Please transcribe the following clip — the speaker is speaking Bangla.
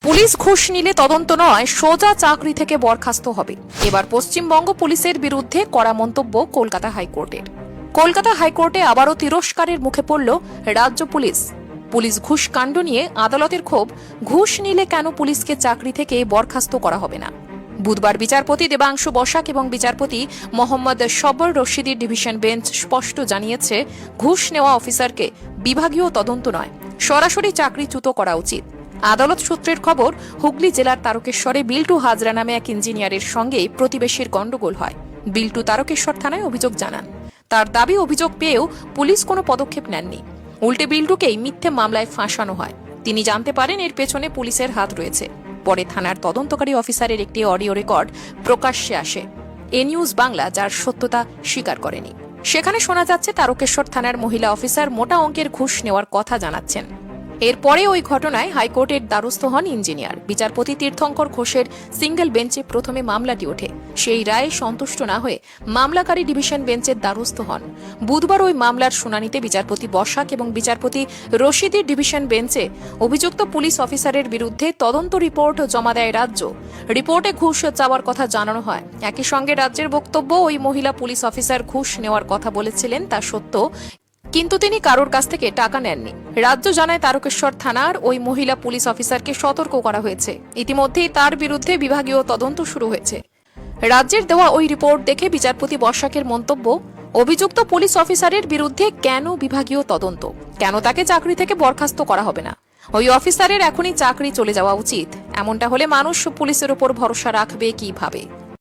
পুলিশ ঘুষ নিলে তদন্ত নয়, সোজা চাকরি থেকে বরখাস্ত হবে। এবার পশ্চিমবঙ্গ পুলিশের বিরুদ্ধে কড়া মন্তব্য কলকাতা হাইকোর্টের। কলকাতা হাইকোর্টে আবারও তিরস্কারের মুখে পড়ল রাজ্য পুলিশ। পুলিশ ঘুষ কাণ্ড নিয়ে আদালতের ক্ষোভ, ঘুষ নিলে কেন পুলিশকে চাকরি থেকে বরখাস্ত করা হবে না। বুধবার বিচারপতি দেবাংশু বসাক এবং বিচারপতি মোহাম্মদ সব্বর রশিদির ডিভিশন বেঞ্চ স্পষ্ট জানিয়েছে, ঘুষ নেওয়া অফিসারকে বিভাগীয় তদন্ত নয়, সরাসরি চাকরিচ্যুত করা উচিত। আদালত সূত্রের খবর, হুগলি জেলার তারকেশ্বরে বিল্টু হাজরা নামে এক ইঞ্জিনিয়ারের সঙ্গে প্রতিবেশীর গন্ডগোল হয়। বিল্টু তারকেশ্বর থানায় অভিযোগ জানান। তার দাবি, অভিযোগ পেয়েও পুলিশ কোনো পদক্ষেপ নেননি, উল্টে বিল্টুকেই মিথ্যে মামলায় ফাঁসানো হয়। তিনি জানতে পারেন এর পেছনে পুলিশের হাত রয়েছে। পরে থানার তদন্তকারী অফিসারের একটি অডিও রেকর্ড প্রকাশ্যে আসে, এ নিউজ বাংলা যার সত্যতা স্বীকার করেনি। সেখানে শোনা যাচ্ছে তারকেশ্বর থানার মহিলা অফিসার মোটা অঙ্কের ঘুষ নেওয়ার কথা জানাচ্ছেন। এরপরে ওই ঘটনায় হাইকোর্টের দ্বারস্থ হন ইঞ্জিনিয়ার। বিচারপতি তীর্থঙ্কর ঘোষের সিঙ্গেল বেঞ্চে প্রথমে মামলাটি ওঠে। সেই রায়ে সন্তুষ্ট না হয়ে মামলাকারী ডিভিশন বেঞ্চের দ্বারস্থ হন। বুধবার ওই মামলার শুনানিতে বিচারপতি বসাক এবং বিচারপতি রশিদির ডিভিশন বেঞ্চে অভিযুক্ত পুলিশ অফিসারের বিরুদ্ধে তদন্ত রিপোর্ট জমা দেয় রাজ্য। রিপোর্টে ঘুষ চাওয়ার কথা জানানো হয়। একই সঙ্গে রাজ্যের বক্তব্য, ওই মহিলা পুলিশ অফিসার ঘুষ নেওয়ার কথা বলেছিলেন তা সত্য, কিন্তু তিনি কারোর কাছ থেকে টাকা নেননি। রাজ্য জানায় তারকেশ্বর থানার ওই মহিলা পুলিশ অফিসারকে সতর্ক করা হয়েছে। ইতিমধ্যেই তার বিরুদ্ধে বিভাগীয় তদন্ত শুরু হয়েছে। রাজ্যের দেওয়া ওই রিপোর্ট দেখে বিচারপতি বসাকের মন্তব্য, অভিযুক্ত পুলিশ অফিসারের বিরুদ্ধে কেন বিভাগীয় তদন্ত, কেন তাকে চাকরি থেকে বরখাস্ত করা হবে না? ওই অফিসারের এখনই চাকরি চলে যাওয়া উচিত। এমনটা হলে মানুষ পুলিশের উপর ভরসা রাখবে কিভাবে?